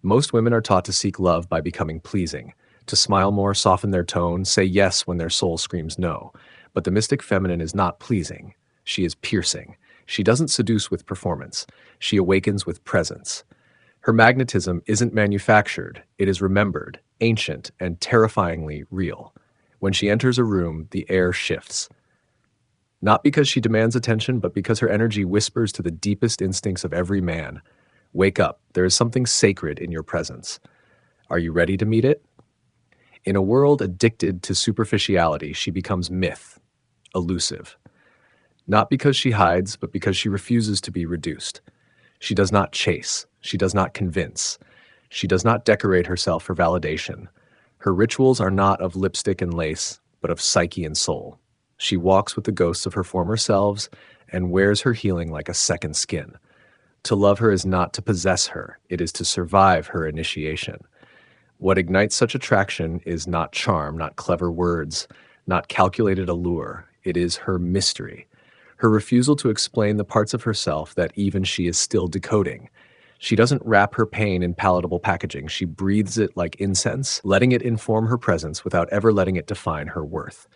Most women are taught to seek love by becoming pleasing, to smile more, soften their tone, say yes when their soul screams no. But the mystic feminine is not pleasing. She is piercing. She doesn't seduce with performance. She awakens with presence. Her magnetism isn't manufactured. It is remembered, ancient, and terrifyingly real. When she enters a room, the air shifts. Not because she demands attention, but because her energy whispers to the deepest instincts of every man. Wake up. There is something sacred in your presence. Are you ready to meet it? In a world addicted to superficiality, she becomes myth, elusive. Not because she hides, but because she refuses to be reduced. She does not chase. She does not convince. She does not decorate herself for validation. Her rituals are not of lipstick and lace, but of psyche and soul. She walks with the ghosts of her former selves and wears her healing like a second skin. To love her is not to possess her. It is to survive her initiation. What ignites such attraction is not charm, not clever words, not calculated allure. It is her mystery. Her refusal to explain the parts of herself that even she is still decoding. She doesn't wrap her pain in palatable packaging. She breathes it like incense, letting it inform her presence without ever letting it define her worth.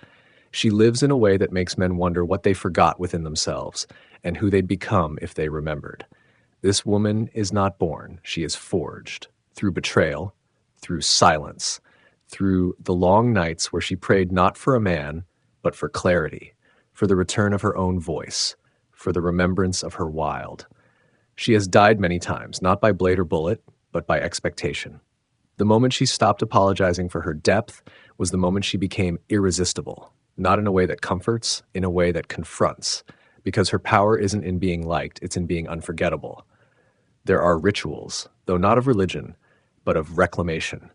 She lives in a way that makes men wonder what they forgot within themselves and who they'd become if they remembered. This woman is not born. She is forged through betrayal, through silence, through the long nights where she prayed not for a man, but for clarity, for the return of her own voice, for the remembrance of her wild. She has died many times, not by blade or bullet, but by expectation. The moment she stopped apologizing for her depth was the moment she became irresistible, not in a way that comforts, in a way that confronts, because her power isn't in being liked, it's in being unforgettable. There are rituals, though not of religion, but of reclamation.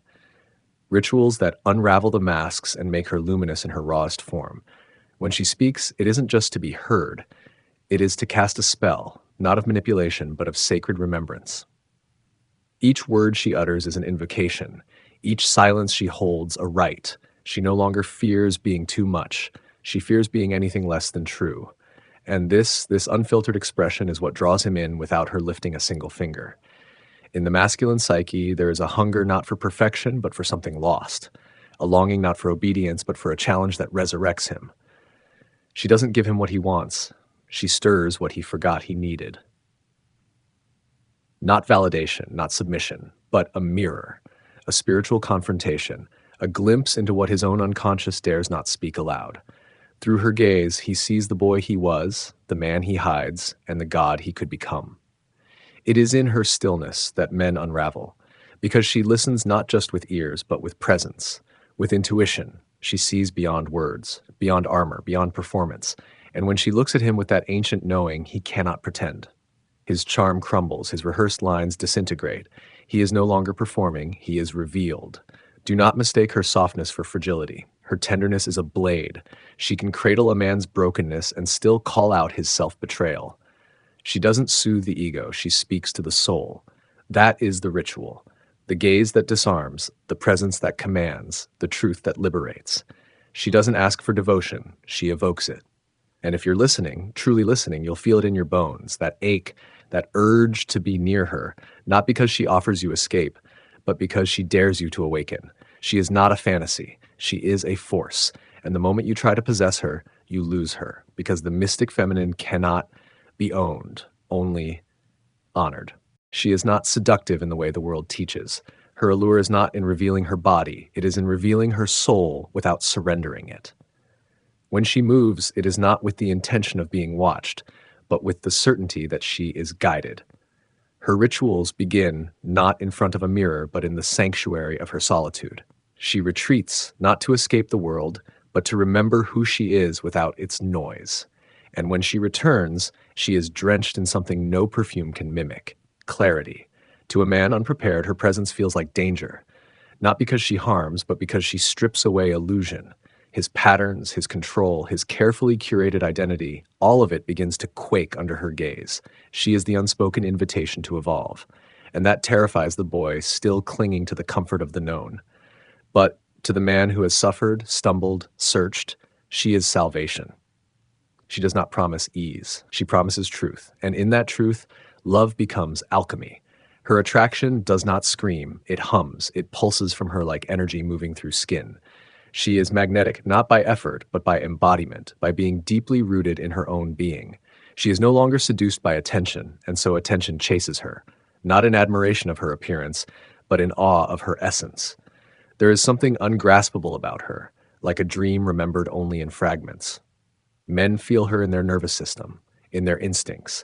Rituals that unravel the masks and make her luminous in her rawest form. When she speaks, it isn't just to be heard. It is to cast a spell, not of manipulation, but of sacred remembrance. Each word she utters is an invocation. Each silence she holds a rite. She no longer fears being too much. She fears being anything less than true. And this unfiltered expression is what draws him in without her lifting a single finger. In the masculine psyche, there is a hunger not for perfection, but for something lost. A longing not for obedience, but for a challenge that resurrects him. She doesn't give him what he wants. She stirs what he forgot he needed. Not validation, not submission, but a mirror, a spiritual confrontation, a glimpse into what his own unconscious dares not speak aloud. Through her gaze, he sees the boy he was, the man he hides, and the God he could become. It is in her stillness that men unravel, because she listens not just with ears, but with presence, with intuition. She sees beyond words, beyond armor, beyond performance, and when she looks at him with that ancient knowing, he cannot pretend. His charm crumbles, his rehearsed lines disintegrate. He is no longer performing, he is revealed. Do not mistake her softness for fragility. Her tenderness is a blade. She can cradle a man's brokenness and still call out his self-betrayal. She doesn't soothe the ego, she speaks to the soul. That is the ritual. The gaze that disarms, the presence that commands, the truth that liberates. She doesn't ask for devotion, she evokes it. And if you're listening, truly listening, you'll feel it in your bones, that ache, that urge to be near her, not because she offers you escape, but because she dares you to awaken. She is not a fantasy, she is a force. And the moment you try to possess her, you lose her, because the mystic feminine cannot be owned, only honored. She is not seductive in the way the world teaches. Her allure is not in revealing her body, it is in revealing her soul without surrendering it. When she moves, it is not with the intention of being watched, but with the certainty that she is guided. Her rituals begin not in front of a mirror, but in the sanctuary of her solitude. She retreats not to escape the world, but to remember who she is without its noise. And when she returns, she is drenched in something no perfume can mimic: clarity. To a man unprepared, her presence feels like danger, not because she harms, but because she strips away illusion. His patterns, his control, his carefully curated identity, all of it begins to quake under her gaze. She is the unspoken invitation to evolve, and that terrifies the boy still clinging to the comfort of the known. But to the man who has suffered, stumbled, searched, she is salvation. She does not promise ease. She promises truth, and in that truth, love becomes alchemy. Her attraction does not scream, it hums, it pulses from her like energy moving through skin. She is magnetic not by effort, but by embodiment, by being deeply rooted in her own being. She is no longer seduced by attention, and so attention chases her, not in admiration of her appearance, but in awe of her essence. There is something ungraspable about her, like a dream remembered only in fragments. Men feel her in their nervous system, in their instincts,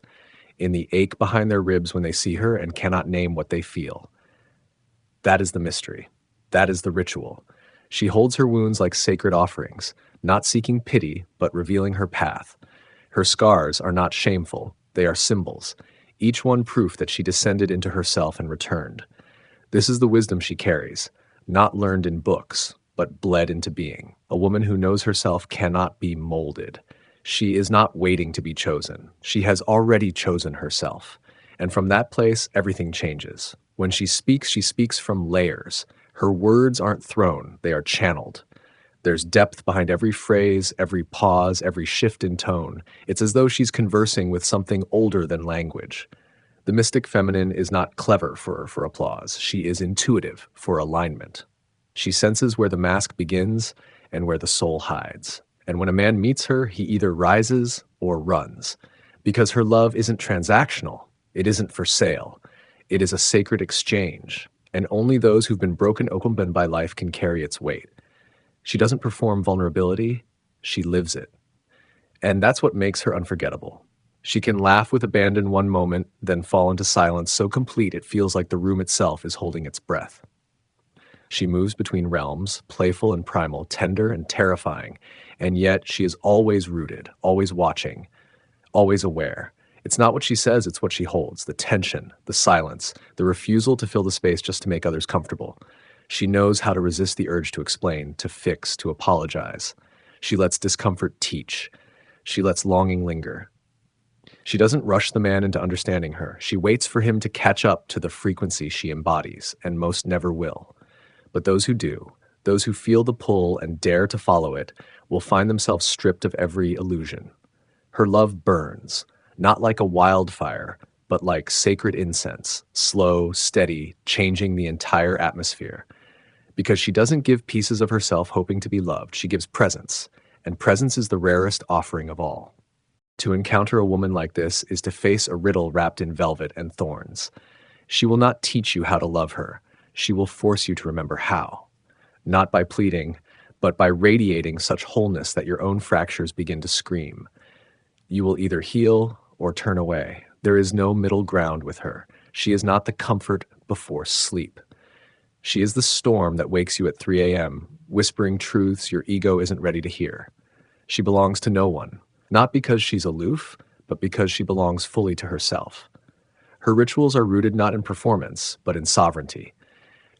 in the ache behind their ribs when they see her and cannot name what they feel. That is the mystery. That is the ritual. She holds her wounds like sacred offerings, not seeking pity, but revealing her path. Her scars are not shameful, they are symbols, each one proof that she descended into herself and returned. This is the wisdom she carries, not learned in books, but bled into being. A woman who knows herself cannot be molded. She is not waiting to be chosen. She has already chosen herself. And from that place, everything changes. When she speaks from layers. Her words aren't thrown, they are channeled. There's depth behind every phrase, every pause, every shift in tone. It's as though she's conversing with something older than language. The mystic feminine is not clever for applause. She is intuitive for alignment. She senses where the mask begins and where the soul hides. And when a man meets her, he either rises or runs. Because her love isn't transactional. It isn't for sale. It is a sacred exchange. And only those who've been broken open by life can carry its weight. She doesn't perform vulnerability, she lives it. And that's what makes her unforgettable. She can laugh with abandon one moment, then fall into silence so complete it feels like the room itself is holding its breath. She moves between realms, playful and primal, tender and terrifying, and yet she is always rooted, always watching, always aware. It's not what she says, it's what she holds, the tension, the silence, the refusal to fill the space just to make others comfortable. She knows how to resist the urge to explain, to fix, to apologize. She lets discomfort teach. She lets longing linger. She doesn't rush the man into understanding her. She waits for him to catch up to the frequency she embodies, and most never will. But those who do, those who feel the pull and dare to follow it, will find themselves stripped of every illusion. Her love burns, not like a wildfire, but like sacred incense, slow, steady, changing the entire atmosphere. Because she doesn't give pieces of herself hoping to be loved, she gives presence, and presence is the rarest offering of all. To encounter a woman like this is to face a riddle wrapped in velvet and thorns. She will not teach you how to love her. She will force you to remember how. Not by pleading, but by radiating such wholeness that your own fractures begin to scream. You will either heal or turn away. There is no middle ground with her. She is not the comfort before sleep. She is the storm that wakes you at 3 a.m., whispering truths your ego isn't ready to hear. She belongs to no one, not because she's aloof, but because she belongs fully to herself. Her rituals are rooted not in performance, but in sovereignty.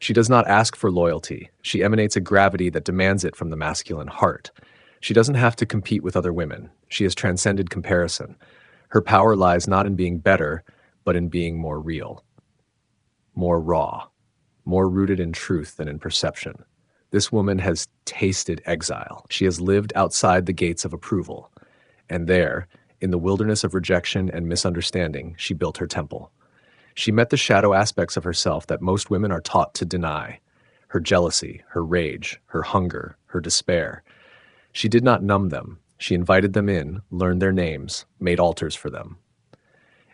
She does not ask for loyalty. She emanates a gravity that demands it from the masculine heart. She doesn't have to compete with other women. She has transcended comparison. Her power lies not in being better, but in being more real, more raw, more rooted in truth than in perception. This woman has tasted exile. She has lived outside the gates of approval. And there, in the wilderness of rejection and misunderstanding, she built her temple. She met the shadow aspects of herself that most women are taught to deny. Her jealousy, her rage, her hunger, her despair. She did not numb them. She invited them in, learned their names, made altars for them.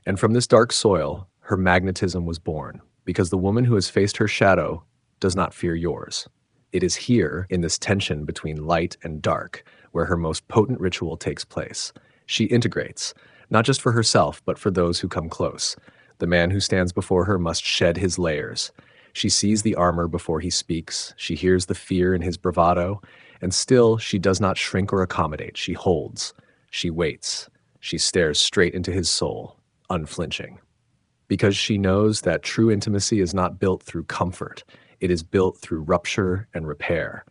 And from this dark soil, her magnetism was born, because the woman who has faced her shadow does not fear yours. It is here, in this tension between light and dark, where her most potent ritual takes place. She integrates, not just for herself, but for those who come close. The man who stands before her must shed his layers. She sees the armor before he speaks. She hears the fear in his bravado. And still, she does not shrink or accommodate. She holds. She waits. She stares straight into his soul, unflinching. Because she knows that true intimacy is not built through comfort. It is built through rupture and repair,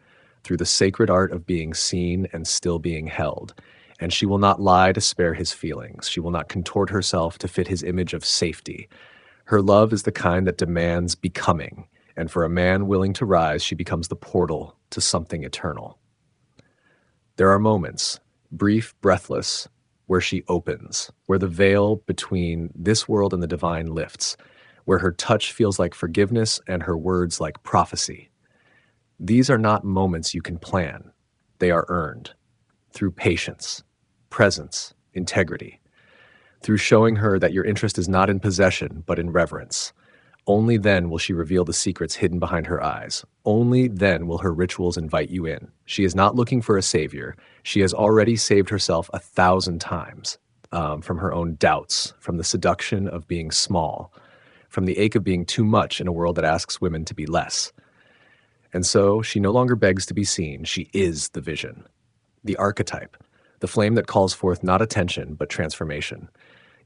through the sacred art of being seen and still being held. And she will not lie to spare his feelings. She will not contort herself to fit his image of safety. Her love is the kind that demands becoming, and for a man willing to rise, she becomes the portal to something eternal. There are moments, brief, breathless, where she opens, where the veil between this world and the divine lifts, where her touch feels like forgiveness and her words like prophecy. These are not moments you can plan. They are earned through patience, presence, integrity, through showing her that your interest is not in possession, but in reverence. Only then will she reveal the secrets hidden behind her eyes. Only then will her rituals invite you in. She is not looking for a savior. She has already saved herself 1,000 times from her own doubts, from the seduction of being small, from the ache of being too much in a world that asks women to be less. And so she no longer begs to be seen. She is the vision, the archetype, the flame that calls forth not attention, but transformation.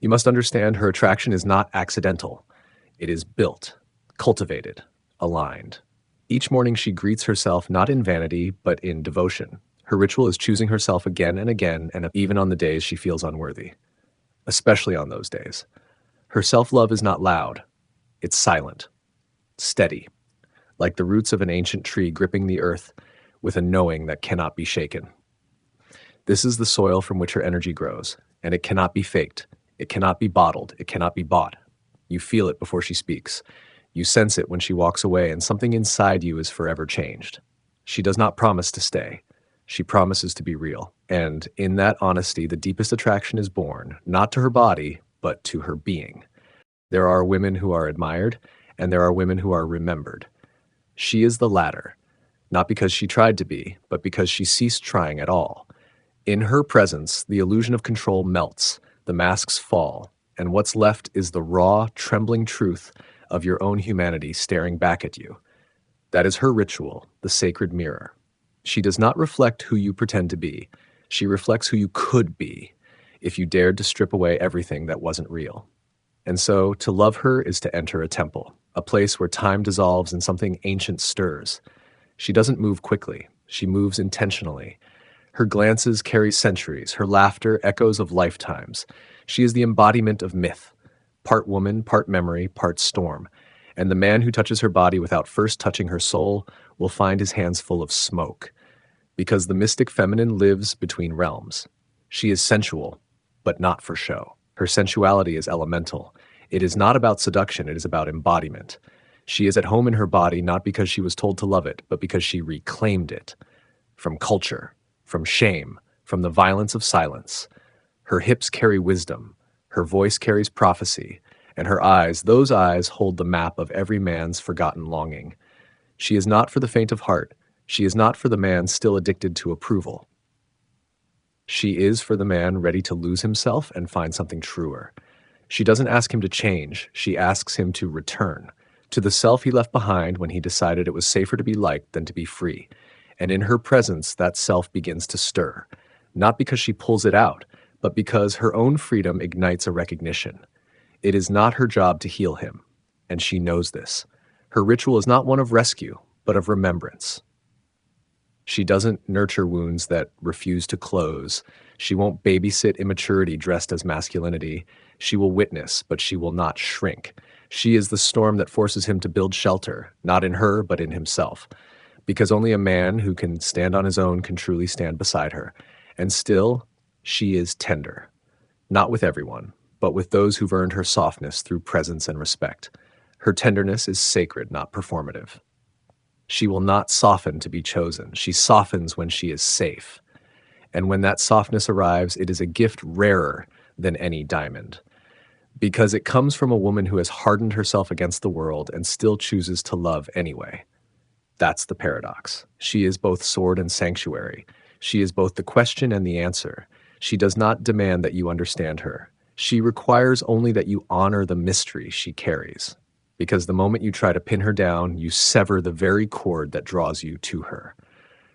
You must understand her attraction is not accidental. It is built, cultivated, aligned. Each morning she greets herself not in vanity, but in devotion. Her ritual is choosing herself again and even on the days she feels unworthy, especially on those days. Her self-love is not loud. It's silent, steady, like the roots of an ancient tree gripping the earth with a knowing that cannot be shaken. This is the soil from which her energy grows, and it cannot be faked. It cannot be bottled. It cannot be bought. You feel it before she speaks. You sense it when she walks away, and something inside you is forever changed. She does not promise to stay. She promises to be real. And in that honesty, the deepest attraction is born, not to her body, but to her being. There are women who are admired, and there are women who are remembered. She is the latter, not because she tried to be, but because she ceased trying at all. In her presence, the illusion of control melts, the masks fall, and what's left is the raw, trembling truth of your own humanity staring back at you. That is her ritual, the sacred mirror. She does not reflect who you pretend to be. She reflects who you could be if you dared to strip away everything that wasn't real. And so, to love her is to enter a temple, a place where time dissolves and something ancient stirs. She doesn't move quickly. She moves intentionally. Her glances carry centuries, her laughter echoes of lifetimes. She is the embodiment of myth, part woman, part memory, part storm. And the man who touches her body without first touching her soul will find his hands full of smoke. Because the mystic feminine lives between realms. She is sensual, but not for show. Her sensuality is elemental. It is not about seduction, it is about embodiment. She is at home in her body not because she was told to love it, but because she reclaimed it. From culture, from shame, from the violence of silence. Her hips carry wisdom, her voice carries prophecy, and her eyes, those eyes hold the map of every man's forgotten longing. She is not for the faint of heart. She is not for the man still addicted to approval. She is for the man ready to lose himself and find something truer. She doesn't ask him to change, she asks him to return, to the self he left behind when he decided it was safer to be liked than to be free. And in her presence, that self begins to stir, not because she pulls it out, but because her own freedom ignites a recognition. It is not her job to heal him, and she knows this. Her ritual is not one of rescue, but of remembrance. She doesn't nurture wounds that refuse to close. She won't babysit immaturity dressed as masculinity. She will witness, but she will not shrink. She is the storm that forces him to build shelter, not in her, but in himself. Because only a man who can stand on his own can truly stand beside her. And still, she is tender. Not with everyone, but with those who've earned her softness through presence and respect. Her tenderness is sacred, not performative. She will not soften to be chosen. She softens when she is safe. And when that softness arrives, it is a gift rarer than any diamond. Because it comes from a woman who has hardened herself against the world and still chooses to love anyway. That's the paradox. She is both sword and sanctuary. She is both the question and the answer. She does not demand that you understand her. She requires only that you honor the mystery she carries. Because the moment you try to pin her down, you sever the very cord that draws you to her.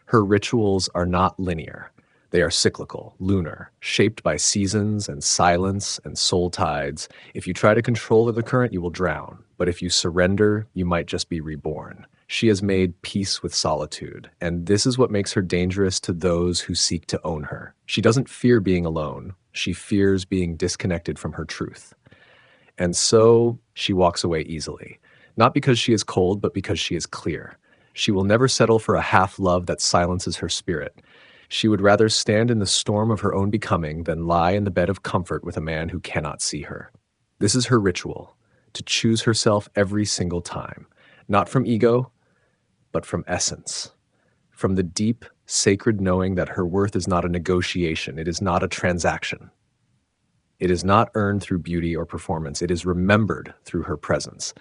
Her rituals are not linear. They are cyclical, lunar, shaped by seasons and silence and soul tides. If you try to control the current, you will drown. But if you surrender, you might just be reborn. She has made peace with solitude, and this is what makes her dangerous to those who seek to own her. She doesn't fear being alone. She fears being disconnected from her truth. And so she walks away easily, not because she is cold, but because she is clear. She will never settle for a half-love that silences her spirit. She would rather stand in the storm of her own becoming than lie in the bed of comfort with a man who cannot see her. This is her ritual. to choose herself every single time, not from ego, but from essence, from the deep, sacred knowing that her worth is not a negotiation, it is not a transaction. It is not earned through beauty or performance, it is remembered through her presence.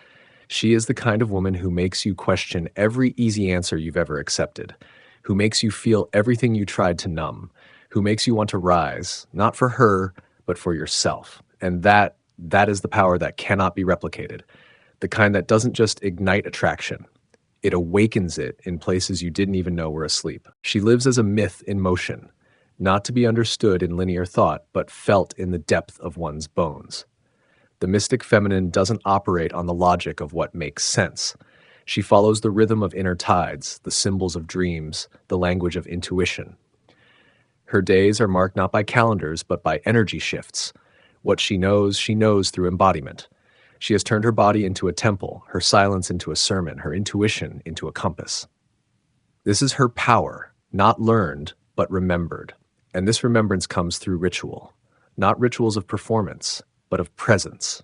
She is the kind of woman who makes you question every easy answer you've ever accepted, who makes you feel everything you tried to numb, who makes you want to rise, not for her, but for yourself. And that is the power that cannot be replicated, the kind that doesn't just ignite attraction. It awakens it in places you didn't even know were asleep. She lives as a myth in motion, not to be understood in linear thought, but felt in the depth of one's bones. The mystic feminine doesn't operate on the logic of what makes sense. She follows the rhythm of inner tides, the symbols of dreams, the language of intuition. Her days are marked not by calendars, but by energy shifts. What she knows through embodiment. She has turned her body into a temple, her silence into a sermon, her intuition into a compass. This is her power, not learned, but remembered. And this remembrance comes through ritual, not rituals of performance, but of presence.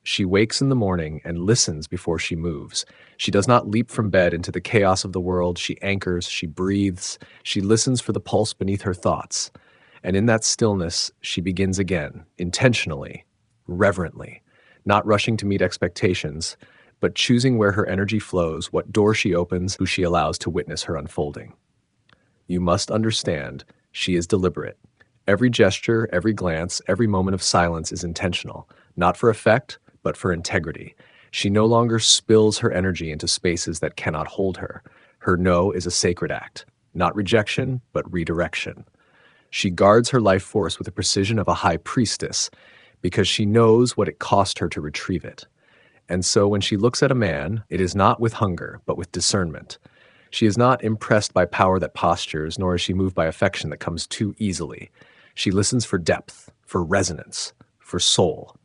She wakes in the morning and listens before she moves. She does not leap from bed into the chaos of the world. She anchors, she breathes, she listens for the pulse beneath her thoughts. And in that stillness, she begins again, intentionally, reverently, not rushing to meet expectations, but choosing where her energy flows, what door she opens, who she allows to witness her unfolding. You must understand, she is deliberate. Every gesture, every glance, every moment of silence is intentional, not for effect, but for integrity. She no longer spills her energy into spaces that cannot hold her. Her no is a sacred act, not rejection, but redirection. She guards her life force with the precision of a high priestess, because she knows what it cost her to retrieve it. And so when she looks at a man, it is not with hunger, but with discernment. She is not impressed by power that postures, nor is she moved by affection that comes too easily. She listens for depth, for resonance, for soul.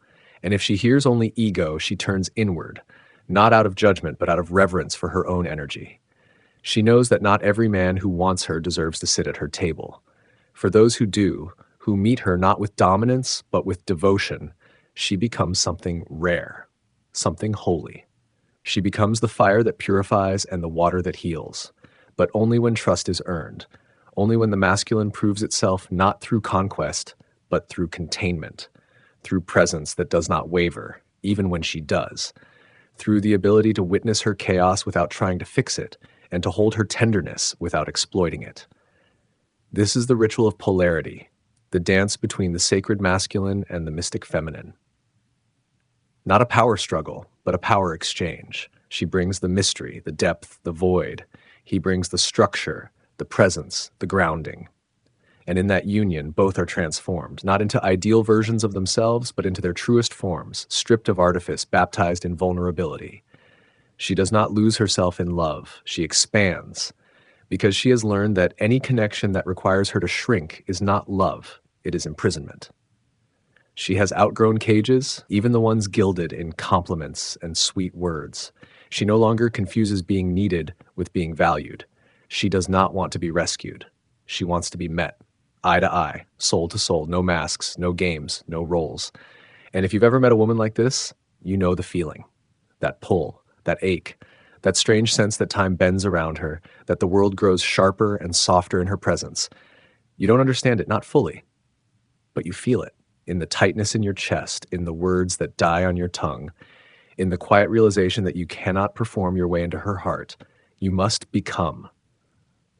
And if she hears only ego, she turns inward, not out of judgment, but out of reverence for her own energy. She knows that not every man who wants her deserves to sit at her table. For those who do, who meet her not with dominance, but with devotion, she becomes something rare, something holy. She becomes the fire that purifies and the water that heals, but only when trust is earned, only when the masculine proves itself not through conquest, but through containment, through presence that does not waver, even when she does, through the ability to witness her chaos without trying to fix it, and to hold her tenderness without exploiting it. This is the ritual of polarity, the dance between the sacred masculine and the mystic feminine. Not a power struggle, but a power exchange. She brings the mystery, the depth, the void. He brings the structure, the presence, the grounding. And in that union, both are transformed, not into ideal versions of themselves, but into their truest forms, stripped of artifice, baptized in vulnerability. She does not lose herself in love. She expands, because she has learned that any connection that requires her to shrink is not love, it is imprisonment. She has outgrown cages, even the ones gilded in compliments and sweet words. She no longer confuses being needed with being valued. She does not want to be rescued. She wants to be met, eye to eye, soul to soul, no masks, no games, no roles. And if you've ever met a woman like this, you know the feeling, that pull, that ache, that strange sense that time bends around her, that the world grows sharper and softer in her presence. You don't understand it, not fully, but you feel it in the tightness in your chest, in the words that die on your tongue, in the quiet realization that you cannot perform your way into her heart. You must become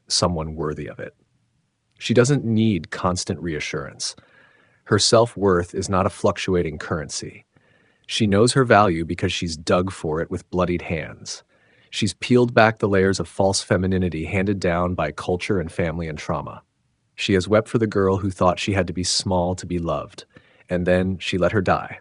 someone worthy of it. She doesn't need constant reassurance. Her self-worth is not a fluctuating currency. She knows her value because she's dug for it with bloodied hands. She's peeled back the layers of false femininity handed down by culture and family and trauma. She has wept for the girl who thought she had to be small to be loved, and then she let her die.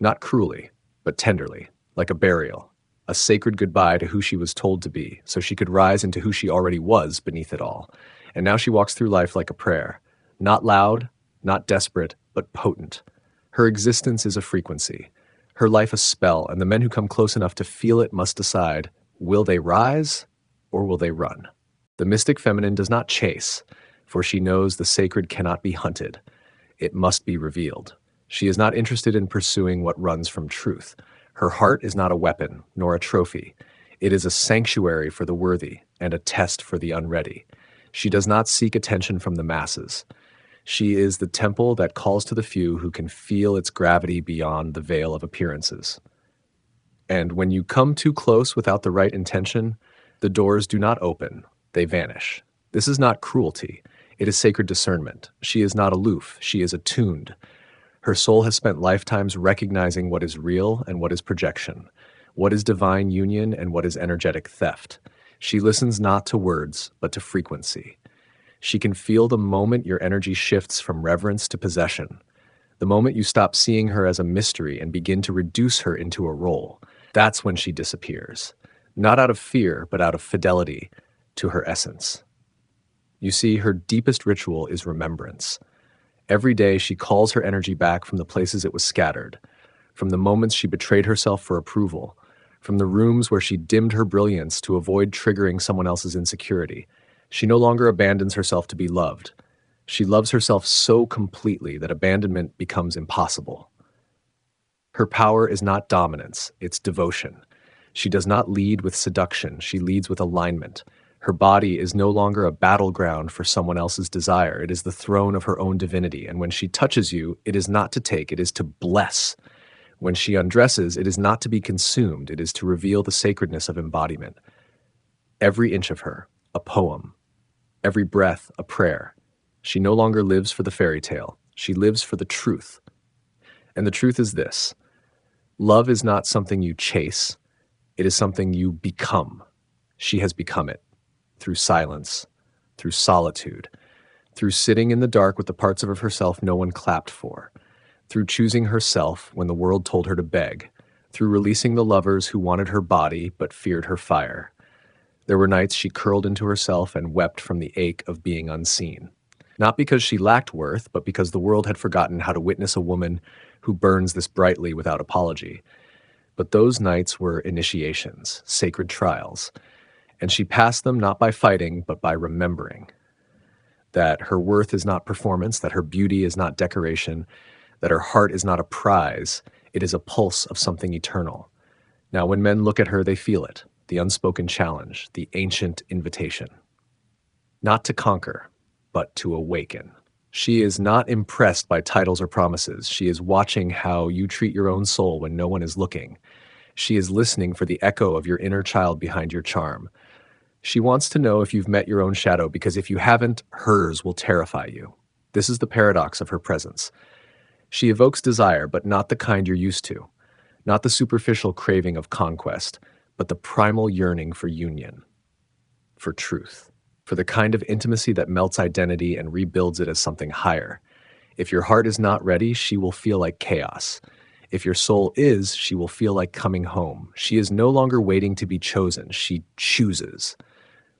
Not cruelly, but tenderly, like a burial, a sacred goodbye to who she was told to be, so she could rise into who she already was beneath it all. And now she walks through life like a prayer, not loud, not desperate, but potent. Her existence is a frequency, her life a spell, and the men who come close enough to feel it must decide, will they rise or will they run? The mystic feminine does not chase, for she knows the sacred cannot be hunted. It must be revealed. She is not interested in pursuing what runs from truth. Her heart is not a weapon, nor a trophy. It is a sanctuary for the worthy and a test for the unready. She does not seek attention from the masses. She is the temple that calls to the few who can feel its gravity beyond the veil of appearances. And when you come too close without the right intention, the doors do not open, they vanish. This is not cruelty. It is sacred discernment. She is not aloof. She is attuned. Her soul has spent lifetimes recognizing what is real and what is projection, what is divine union and what is energetic theft. She listens not to words, but to frequency. She can feel the moment your energy shifts from reverence to possession, the moment you stop seeing her as a mystery and begin to reduce her into a role. That's when she disappears, not out of fear, but out of fidelity to her essence. You see, her deepest ritual is remembrance. Every day she calls her energy back from the places it was scattered, from the moments she betrayed herself for approval, from the rooms where she dimmed her brilliance to avoid triggering someone else's insecurity. She no longer abandons herself to be loved. She loves herself so completely that abandonment becomes impossible. Her power is not dominance, it's devotion. She does not lead with seduction, she leads with alignment. Her body is no longer a battleground for someone else's desire. It is the throne of her own divinity. And when she touches you, it is not to take, it is to bless. When she undresses, it is not to be consumed, it is to reveal the sacredness of embodiment. Every inch of her, a poem. Every breath, a prayer. She no longer lives for the fairy tale. She lives for the truth. And the truth is this: love is not something you chase. It is something you become. She has become it. Through silence, through solitude, through sitting in the dark with the parts of herself no one clapped for, through choosing herself when the world told her to beg, through releasing the lovers who wanted her body but feared her fire. There were nights she curled into herself and wept from the ache of being unseen. Not because she lacked worth, but because the world had forgotten how to witness a woman who burns this brightly without apology. But those nights were initiations, sacred trials, and she passed them not by fighting, but by remembering that her worth is not performance, that her beauty is not decoration, that her heart is not a prize, it is a pulse of something eternal. Now, when men look at her, they feel it, the unspoken challenge, the ancient invitation. Not to conquer, but to awaken. She is not impressed by titles or promises. She is watching how you treat your own soul when no one is looking. She is listening for the echo of your inner child behind your charm. She wants to know if you've met your own shadow, because if you haven't, hers will terrify you. This is the paradox of her presence. She evokes desire, but not the kind you're used to. Not the superficial craving of conquest, but the primal yearning for union, for truth, for the kind of intimacy that melts identity and rebuilds it as something higher. If your heart is not ready, she will feel like chaos. If your soul is, she will feel like coming home. She is no longer waiting to be chosen. She chooses.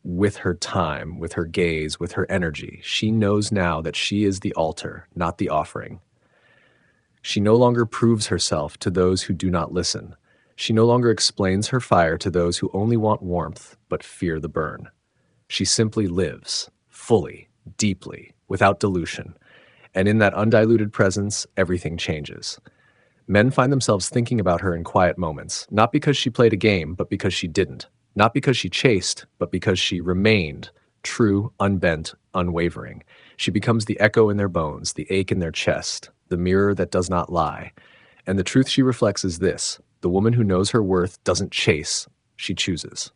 With her time, with her gaze, with her energy, she knows now that she is the altar, not the offering. She no longer proves herself to those who do not listen. She no longer explains her fire to those who only want warmth but fear the burn. She simply lives, fully, deeply, without dilution. And in that undiluted presence, everything changes. Men find themselves thinking about her in quiet moments, not because she played a game, but because she didn't. Not because she chased, but because she remained true, unbent, unwavering. She becomes the echo in their bones, the ache in their chest, the mirror that does not lie. And the truth she reflects is this: the woman who knows her worth doesn't chase, she chooses.